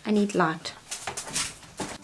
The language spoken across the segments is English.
I need light.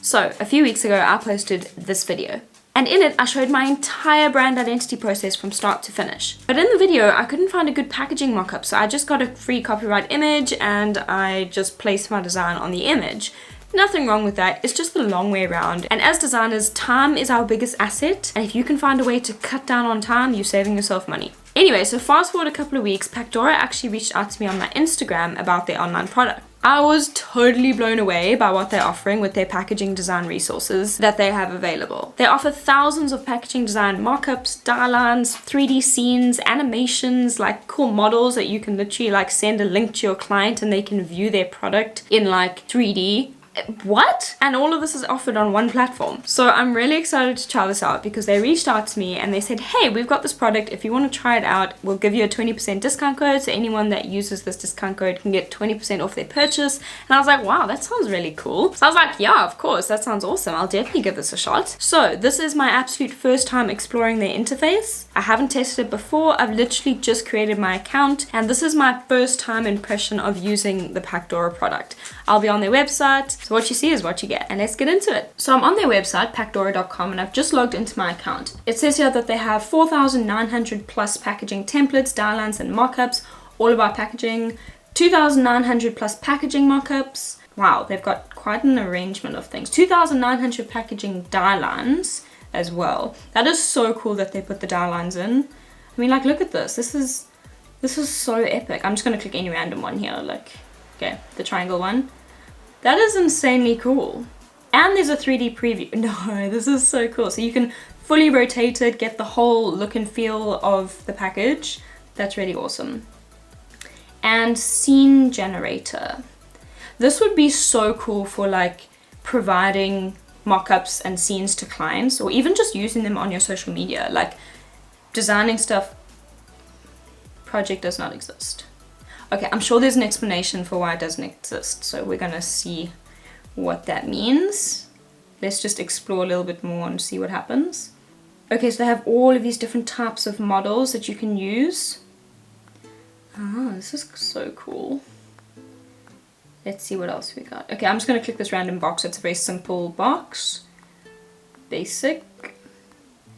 So a few weeks ago I posted this video, and in it I showed my entire brand identity process from start to finish. But in the video I couldn't find a good packaging mock-up, so I just got a free copyright image and I just placed my design on the image. Nothing wrong with that, it's just the long way around. And as designers, time is our biggest asset, and if you can find a way to cut down on time, you're saving yourself money. Anyway, so fast forward a couple of weeks, Pacdora actually reached out to me on my Instagram about their online product. I was totally blown away by what they're offering with their packaging design resources that they have available. They offer thousands of packaging design mockups, dielines, 3D scenes, animations, like cool models that you can literally like send a link to your client and they can view their product in like 3D. What? And all of this is offered on one platform. So I'm really excited to try this out because they reached out to me and they said, hey, we've got this product. If you want to try it out, we'll give you a 20% discount code. So anyone that uses this discount code can get 20% off their purchase. And I was like, wow, that sounds really cool. So I was like, yeah, of course, that sounds awesome. I'll definitely give this a shot. So this is my absolute first time exploring their interface. I haven't tested it before. I've literally just created my account and this is my first time impression of using the Pacdora product. I'll be on their website. So what you see is what you get, and let's get into it. So I'm on their website, pacdora.com, and I've just logged into my account. It says here that they have 4,900 plus packaging templates, dielines, and mockups, all about packaging, 2,900 plus packaging mockups. Wow, they've got quite an arrangement of things. 2,900 packaging dielines as well. That is so cool that they put the dielines in. I mean, like, look at this. This is so epic. I'm just gonna click any random one here, like, okay, the triangle one. That is insanely cool. And there's a 3D preview. No, this is so cool. So you can fully rotate it, get the whole look and feel of the package. That's really awesome. And scene generator. This would be so cool for like providing mockups and scenes to clients, or even just using them on your social media, like designing stuff. Project does not exist. Okay, I'm sure there's an explanation for why it doesn't exist, so we're gonna see what that means. Let's just explore a little bit more and see what happens. Okay, so they have all of these different types of models that you can use. Ah, this is so cool. Let's see what else we got. Okay, I'm just gonna click this random box. It's a very simple box. Basic.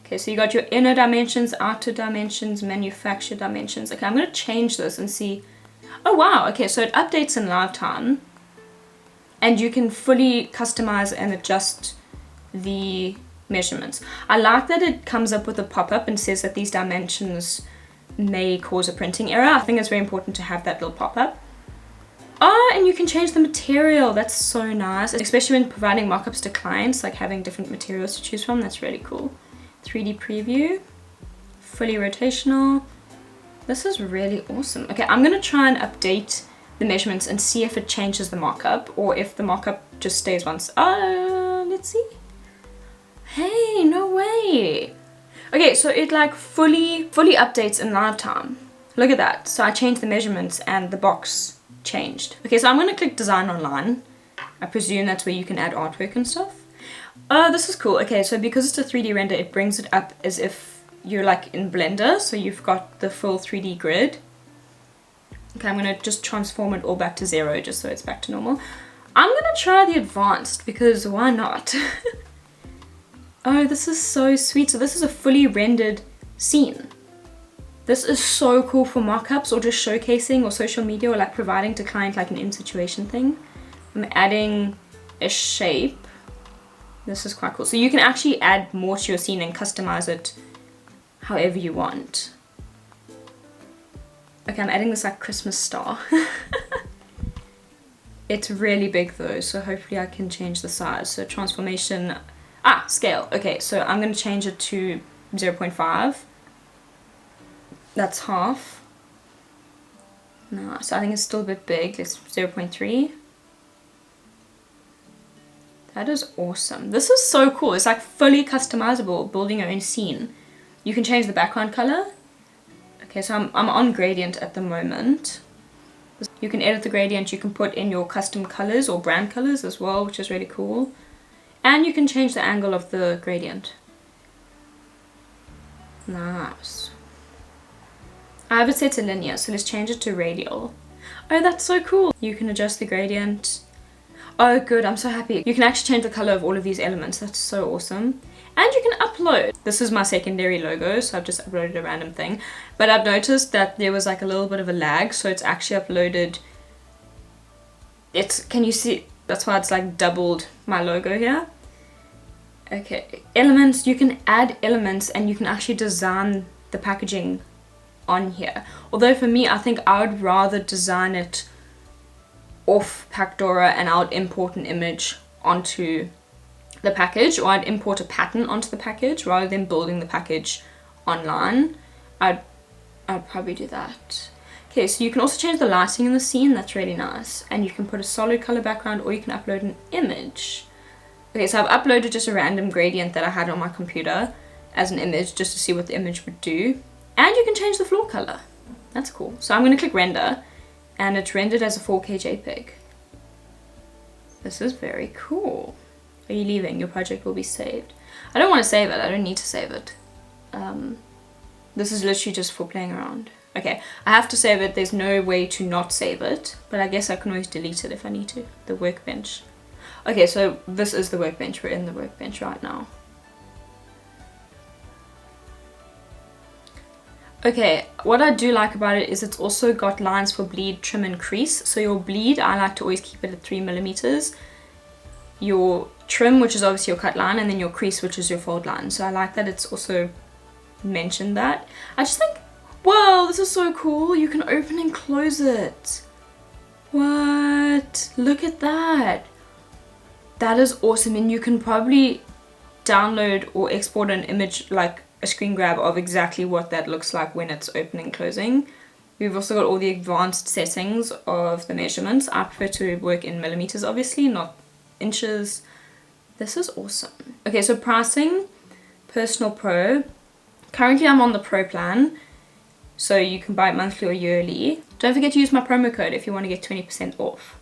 Okay, so you got your inner dimensions, outer dimensions, manufacturer dimensions. Okay, I'm gonna change this and see. Oh wow, okay, so it updates in live time and you can fully customize and adjust the measurements. I like that it comes up with a pop-up and says that these dimensions may cause a printing error. I think it's very important to have that little pop-up. Oh, and you can change the material. That's so nice, especially when providing mockups to clients, like having different materials to choose from. That's really cool. 3D preview, fully rotational. This is really awesome. Okay, I'm gonna try and update the measurements and see if it changes the markup or if the markup just stays once. Let's see. Hey, no way. Okay, so it like fully updates in live time. Look at that. So I changed the measurements and the box changed. Okay, so I'm gonna click design online. I presume that's where you can add artwork and stuff. This is cool. Okay, so because it's a 3D render, it brings it up as if you're like in Blender, so you've got the full 3D grid. Okay, I'm gonna just transform it all back to 0 just so it's back to normal. I'm gonna try the advanced because why not? Oh, this is so sweet. So this is a fully rendered scene. This is so cool for mockups or just showcasing or social media or like providing to client like an in-situation thing. I'm adding a shape. This is quite cool. So you can actually add more to your scene and customize it however you want. Okay, I'm adding this like Christmas star. It's really big though, so hopefully I can change the size. So transformation, scale. Okay, so I'm going to change it to 0.5. That's half. No, so I think it's still a bit big. Let's 0.3. That is awesome. This is so cool. It's like fully customizable, building your own scene. You can change the background color. Okay, so I'm on gradient at the moment. You can edit the gradient, you can put in your custom colors or brand colors as well, which is really cool. And you can change the angle of the gradient. Nice. I have it set to linear, so let's change it to radial. Oh, that's so cool. You can adjust the gradient. Oh good, I'm so happy. You can actually change the color of all of these elements. That's so awesome. And you can upload. This is my secondary logo, so I've just uploaded a random thing. But I've noticed that there was like a little bit of a lag, so it's actually uploaded. Can you see? That's why it's like doubled my logo here. Okay, elements, you can add elements and you can actually design the packaging on here. Although for me, I think I would rather design it off Pacdora and I would import an image onto the package, or I'd import a pattern onto the package rather than building the package online. I'd probably do that. Okay, so you can also change the lighting in the scene. That's really nice. And you can put a solid color background, or you can upload an image. Okay, so I've uploaded just a random gradient that I had on my computer as an image just to see what the image would do. And you can change the floor color. That's cool. So I'm going to click render, and it's rendered as a 4K JPEG. This is very cool. Are you leaving? Your project will be saved. I don't want to save it. I don't need to save it. This is literally just for playing around. Okay, I have to save it. There's no way to not save it, but I guess I can always delete it if I need to. The workbench. Okay, so this is the workbench. We're in the workbench right now. Okay, what I do like about it is it's also got lines for bleed, trim and crease. So your bleed, I like to always keep it at 3mm. Your trim, which is obviously your cut line, and then your crease, which is your fold line. So I like that it's also mentioned that. I just think, whoa, this is so cool. You can open and close it. What? Look at that. That is awesome. And you can probably download or export an image, like a screen grab of exactly what that looks like when it's opening and closing. We've also got all the advanced settings of the measurements. I prefer to work in millimeters, obviously, not inches. This is awesome. Okay, so pricing, personal pro. Currently I'm on the pro plan, so you can buy it monthly or yearly. Don't forget to use my promo code if you want to get 20% off.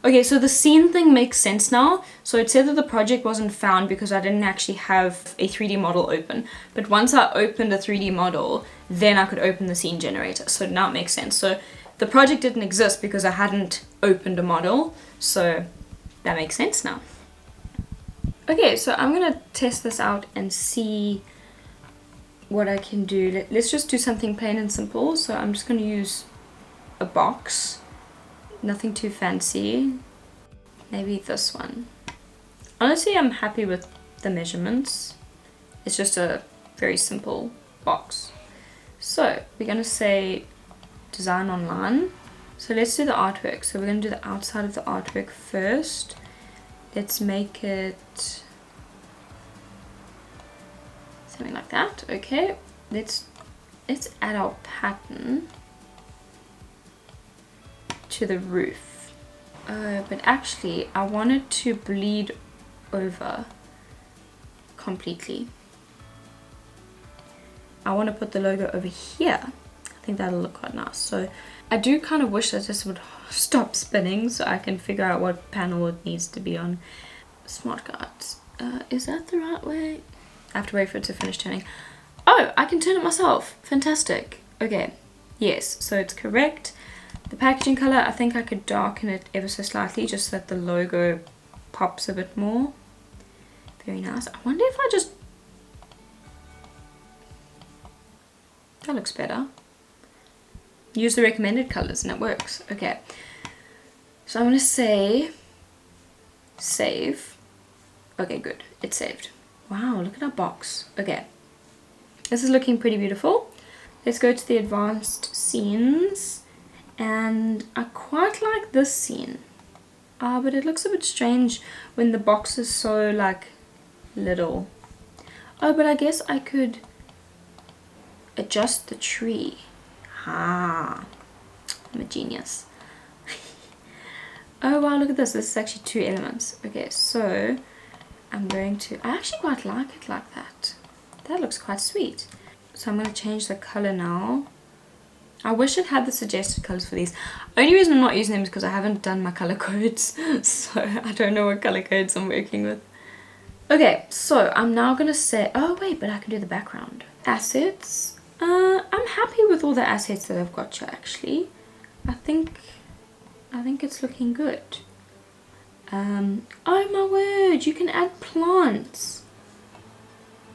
Okay, so the scene thing makes sense now. So it said that the project wasn't found because I didn't actually have a 3D model open. But once I opened a 3D model, then I could open the scene generator. So now it makes sense. So the project didn't exist because I hadn't opened a model. So that makes sense now. Okay, so I'm going to test this out and see what I can do. Let's just do something plain and simple. So I'm just going to use a box. Nothing too fancy. Maybe this one. Honestly, I'm happy with the measurements. It's just a very simple box. So we're going to say design online. So let's do the artwork. So we're going to do the outside of the artwork first. Let's make it something like that. Okay, let's add our pattern to the roof. But actually I want it to bleed over completely. I want to put the logo over here. I think that'll look quite nice. So I do kind of wish that this would stop spinning so I can figure out what panel it needs to be on. Smart cards. Is that the right way? I have to wait for it to finish turning. Oh, I can turn it myself. Fantastic. Okay, yes, so it's correct. The packaging color, I think I could darken it ever so slightly just so that the logo pops a bit more. Very nice. I wonder if I just... That looks better. Use the recommended colors and it works. Okay. So I'm going to say save. Okay, good. It's saved. Wow, look at our box. Okay. This is looking pretty beautiful. Let's go to the advanced scenes. And I quite like this scene. But it looks a bit strange when the box is so like little. Oh, but I guess I could adjust the tree. Ah, I'm a genius. Oh wow, look at this. This is actually 2 elements. Okay, so I'm going to... I actually quite like it like that. That looks quite sweet. So I'm going to change the color now. I wish it had the suggested colors for these. Only reason I'm not using them is because I haven't done my color codes. So I don't know what color codes I'm working with. Okay, so I'm now going to say... Oh wait, but I can do the background. Assets. I'm happy with all the assets that I've got here actually. I think it's looking good. Oh my word, you can add plants.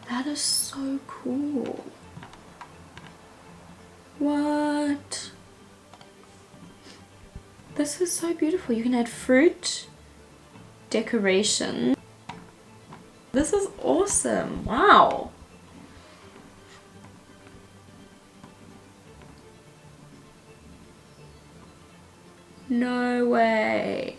That is so cool. What? This is so beautiful. You can add fruit, decoration. This is awesome. Wow. No way.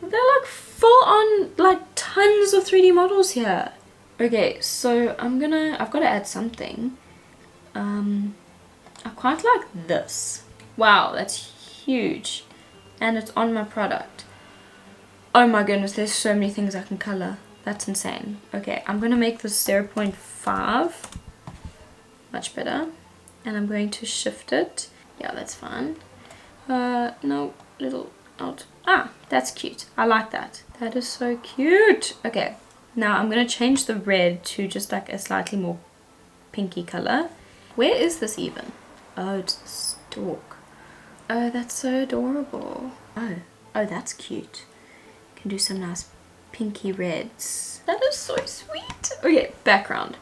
They're like full on, like tons of 3D models here. Okay, so I've got to add something. I quite like this. Wow, that's huge. And it's on my product. Oh my goodness, there's so many things I can color. That's insane. Okay, I'm going to make this 0.5. Much better. And I'm going to shift it. Yeah, that's fine. No, little out. Ah, that's cute. I like that. That is so cute. Okay, now I'm going to change the red to just like a slightly more pinky color. Where is this even? Oh, it's the stalk. Oh, that's so adorable. Oh, that's cute. Can do some nice pinky reds. That is so sweet. Okay, background.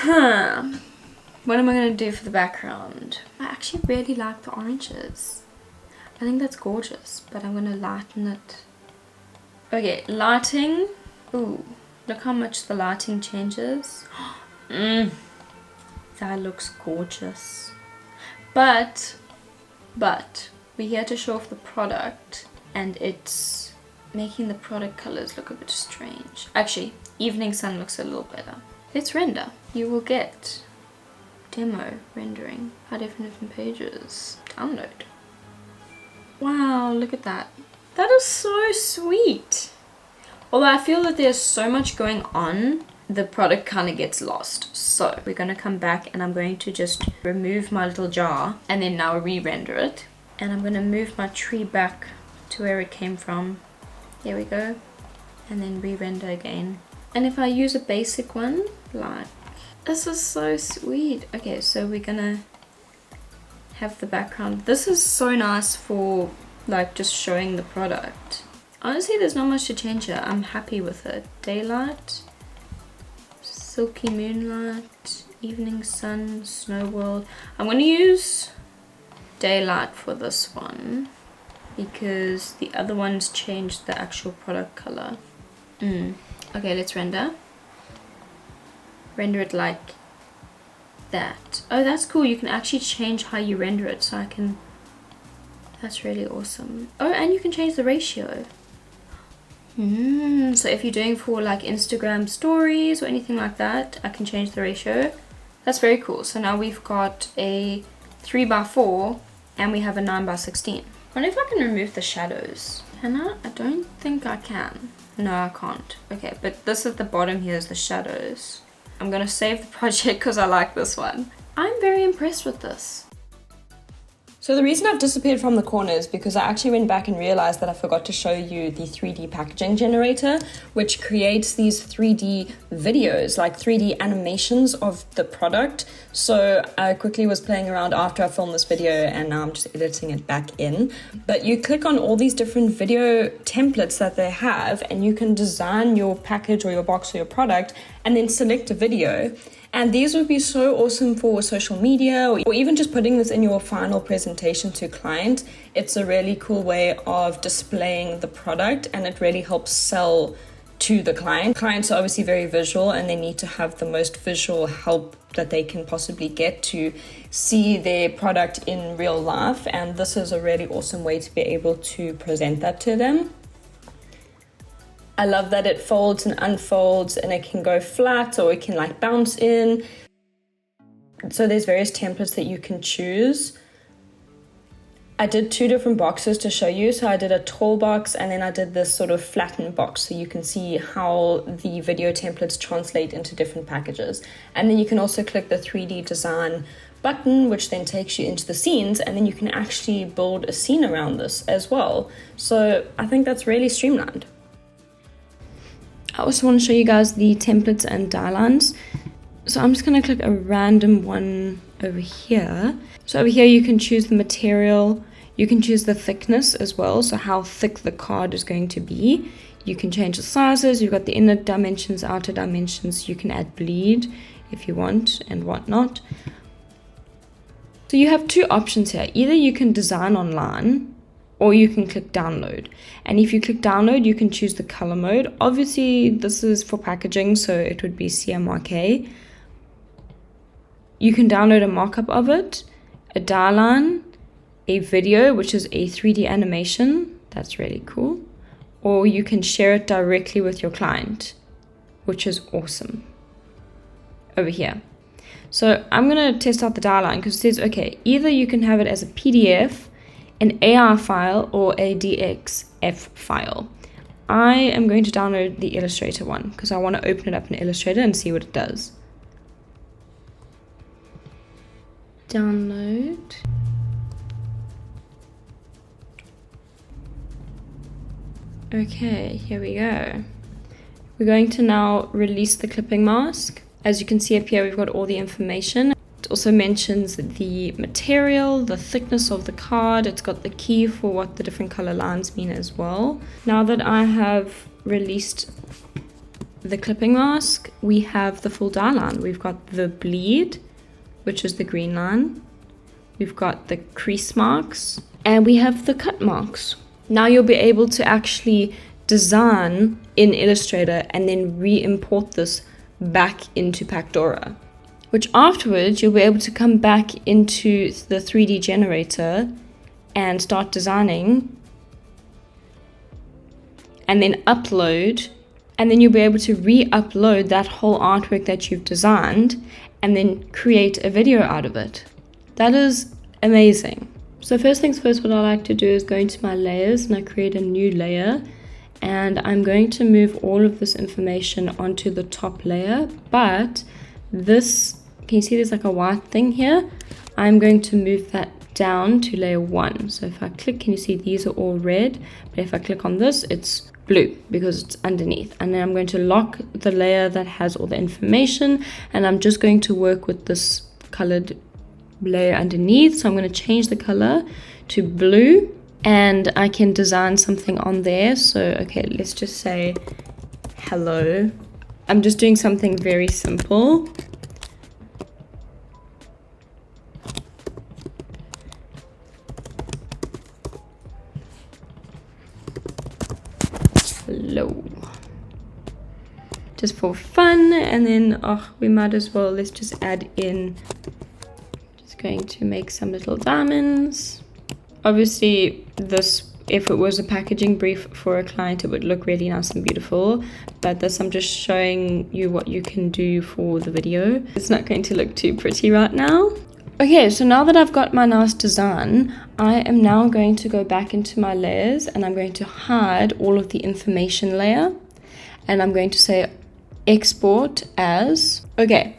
What am I going to do for the background? I actually really like the oranges. I think that's gorgeous, but I'm going to lighten it. Okay, lighting. Ooh, look how much the lighting changes. That looks gorgeous. But we're here to show off the product, and it's making the product colors look a bit strange. Actually, evening sun looks a little better. Let's render. You will get demo rendering, high definition pages, download. Wow, look at that. That is so sweet. Although I feel that there's so much going on, the product kind of gets lost. So we're going to come back and I'm going to just remove my little jar and then now re-render it. And I'm going to move my tree back to where it came from. There we go. And then re-render again. And if I use a basic one, like, this is so sweet. Okay, so we're going to have the background. This is so nice for like just showing the product. Honestly, there's not much to change here. I'm happy with it. Daylight, silky moonlight, evening sun, snow world. I'm going to use daylight for this one because the other ones changed the actual product color. Okay, let's render it like that. Oh, that's cool. You can actually change how you render it, so I can, that's really awesome. Oh, and you can change the ratio. So if you're doing for like Instagram stories or anything like that, I can change the ratio. That's very cool. So now we've got a 3x4 and we have a 9x16. I wonder if I can remove the shadows. Can I? I don't think I can. No, I can't. Okay, but this at the bottom here is the shadows. I'm gonna save the project because I like this one. I'm very impressed with this. So the reason I've disappeared from the corner is because I actually went back and realized that I forgot to show you the 3D packaging generator, which creates these 3D videos, like 3D animations of the product. So I quickly was playing around after I filmed this video and now I'm just editing it back in. But you click on all these different video templates that they have and you can design your package or your box or your product and then select a video. And these would be so awesome for social media or even just putting this in your final presentation to a client. It's a really cool way of displaying the product and it really helps sell to the client. Clients are obviously very visual and they need to have the most visual help that they can possibly get to see their product in real life. And this is a really awesome way to be able to present that to them. I love that it folds and unfolds and it can go flat or it can like bounce in. So there's various templates that you can choose. I did 2 different boxes to show you. So I did a tall box and then I did this sort of flattened box so you can see how the video templates translate into different packages. And then you can also click the 3D design button, which then takes you into the scenes, and then you can actually build a scene around this as well. So I think that's really streamlined. I also want to show you guys the templates and Dielines. So I'm just going to click a random one over here. So over here you can choose the material, You can choose the thickness as well, so how thick the card is going to be. You can change the sizes. You've got the inner dimensions, outer dimensions. You can add bleed if you want and whatnot. So you have two options here. Either you can design online, or you can click download. And if you click download, you can choose the color mode. Obviously, this is for packaging, so it would be CMYK. You can download a mockup of it, a Dieline, a video, which is a 3D animation. That's really cool. Or you can share it directly with your client, which is awesome. Over here. So I'm going to test out the Dieline because it says, okay, either you can have it as a PDF, an AR file, or a DXF file. I am going to download the Illustrator one because I want to open it up in Illustrator and see what it does. Download. Okay, here we go. We're going to now release the clipping mask. As you can see up here, we've got all the information. It also mentions the material, the thickness of the card. It's got the key for what the different color lines mean as well. Now that I have released the clipping mask, we have the full Dieline. We've got the bleed, which is the green line. We've got the crease marks, and we have the cut marks. Now you'll be able to actually design in Illustrator and then re-import this back into Pacdora, which afterwards you'll be able to come back into the 3D generator and start designing and then upload, and then you'll be able to re-upload that whole artwork that you've designed and then create a video out of it. That is amazing. So first things first, what I like to do is go into my layers and I create a new layer, and I'm going to move all of this information onto the top layer, but this, can you see there's like a white thing here? I'm going to move that down to layer 1. So if I click, can you see these are all red? But if I click on this, it's blue because it's underneath. And then I'm going to lock the layer that has all the information, and I'm just going to work with this colored layer underneath. So I'm going to change the color to blue, and I can design something on there. So okay, let's just say hello. I'm just doing something very simple. Hello. Just for fun, and then we might as well, let's just add in, just going to make some little diamonds. Obviously this, if it was a packaging brief for a client, it would look really nice and beautiful, but this, I'm just showing you what you can do for the video. It's not going to look too pretty right now. Okay, so now that I've got my nice design, I am now going to go back into my layers and I'm going to hide all of the information layer, and I'm going to say export as. Okay,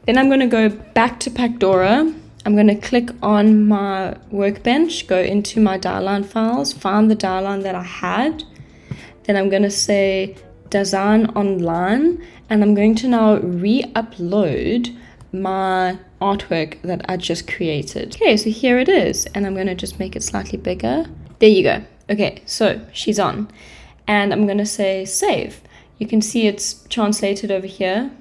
then I'm going to go back to Pacdora. I'm going to click on my workbench, go into my Dieline files, find the Dieline that I had. Then I'm going to say design online, and I'm going to now re-upload my artwork that I just created. Okay, so here it is, and I'm going to just make it slightly bigger. There you go. Okay, so she's on, and I'm going to say save. You can see it's translated over here.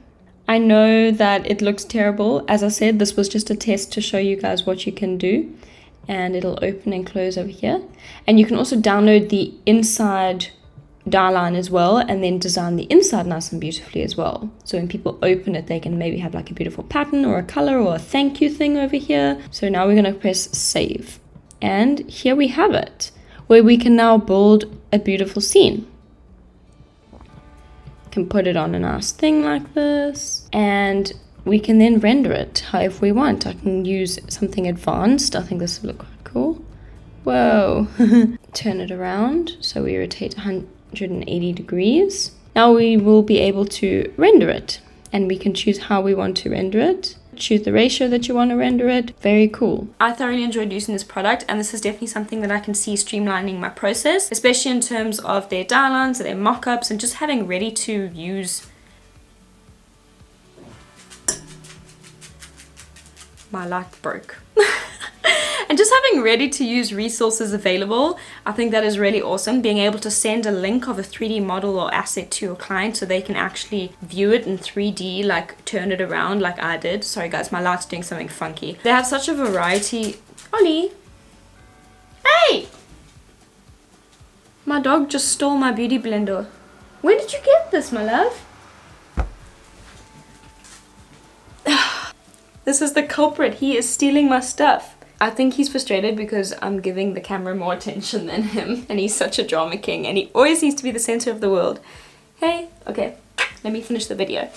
I know that it looks terrible. As I said, this was just a test to show you guys what you can do, and it'll open and close over here. And you can also download the inside Dieline as well, and then design the inside nice and beautifully as well. So when people open it, they can maybe have like a beautiful pattern or a color or a thank you thing over here. So now we're going to press save, and here we have it, where we can now build a beautiful scene. Can put it on a nice thing like this, and we can then render it however we want. I can use something advanced. I think this will look quite cool. Whoa. Turn it around so we rotate 180 degrees. Now we will be able to render it, and we can choose how we want to render it. Choose the ratio that you want to render it. Very cool. I thoroughly enjoyed using this product, and this is definitely something that I can see streamlining my process, especially in terms of their Dielines, their mockups, and just having ready to use. My light broke. And just having ready to use resources available, I think that is really awesome. Being able to send a link of a 3D model or asset to your client so they can actually view it in 3D, like turn it around like I did. Sorry guys, my light's doing something funky. They have such a variety. Ollie! Hey! My dog just stole my beauty blender. When did you get this, my love? This is the culprit. He is stealing my stuff. I think he's frustrated because I'm giving the camera more attention than him. And he's such a drama king. And he always needs to be the center of the world. Hey, okay. Let me finish the video.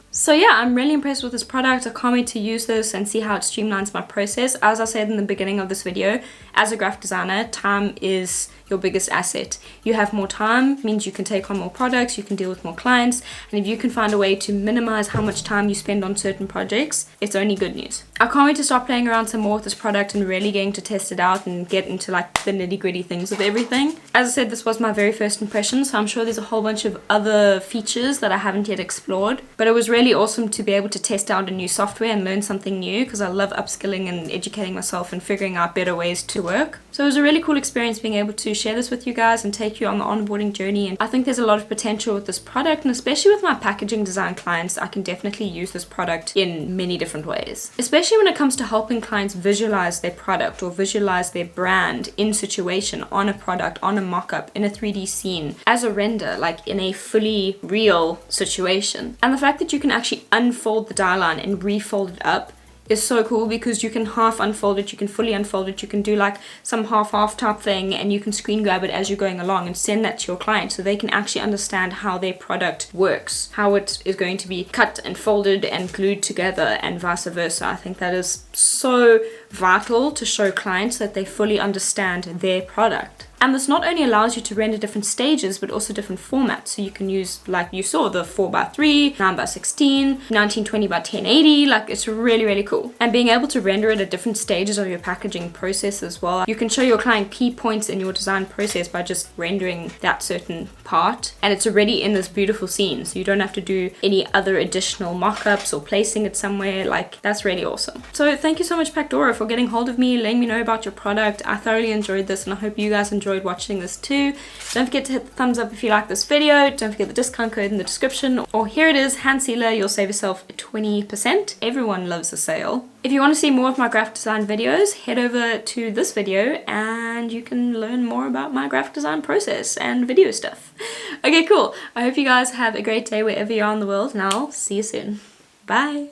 So yeah, I'm really impressed with this product. I can't wait to use this and see how it streamlines my process. As I said in the beginning of this video, as a graphic designer, time is your biggest asset. You have more time, means you can take on more products, you can deal with more clients, and if you can find a way to minimize how much time you spend on certain projects, it's only good news. I can't wait to start playing around some more with this product and really getting to test it out and get into like the nitty-gritty things of everything. As I said, this was my very first impression, so I'm sure there's a whole bunch of other features that I haven't yet explored, but it was really awesome to be able to test out a new software and learn something new, because I love upskilling and educating myself and figuring out better ways to work. So it was a really cool experience being able to share this with you guys and take you on the onboarding journey, and I think there's a lot of potential with this product, and especially with my packaging design clients, I can definitely use this product in many different ways, especially when it comes to helping clients visualize their product or visualize their brand in situation, on a product, on a mock-up, in a 3D scene, as a render, like in a fully real situation. And the fact that you can actually unfold the die line and refold it up is so cool, because you can half unfold it, you can fully unfold it, you can do like some half type thing, and you can screen grab it as you're going along and send that to your client so they can actually understand how their product works, how it is going to be cut and folded and glued together, and vice versa. I think that is so vital to show clients that they fully understand their product. And this not only allows you to render different stages, but also different formats. So you can use, like you saw, the 4x3, 9x16, 1920 by 1080. Like, it's really, really cool. And being able to render it at different stages of your packaging process as well. You can show your client key points in your design process by just rendering that certain part. And it's already in this beautiful scene. So you don't have to do any other additional mock-ups or placing it somewhere. Like, that's really awesome. So thank you so much, Pacdora, for getting hold of me, letting me know about your product. I thoroughly enjoyed this, and I hope you guys enjoyed watching this too. Don't forget to hit the thumbs up if you like this video. Don't forget the discount code in the description, or here it is, HanSelah. You'll save yourself 20%. Everyone loves a sale. If you want to see more of my graphic design videos, head over to this video and you can learn more about my graphic design process and video stuff. Okay, cool. I hope you guys have a great day wherever you are in the world, and I'll see you soon. Bye.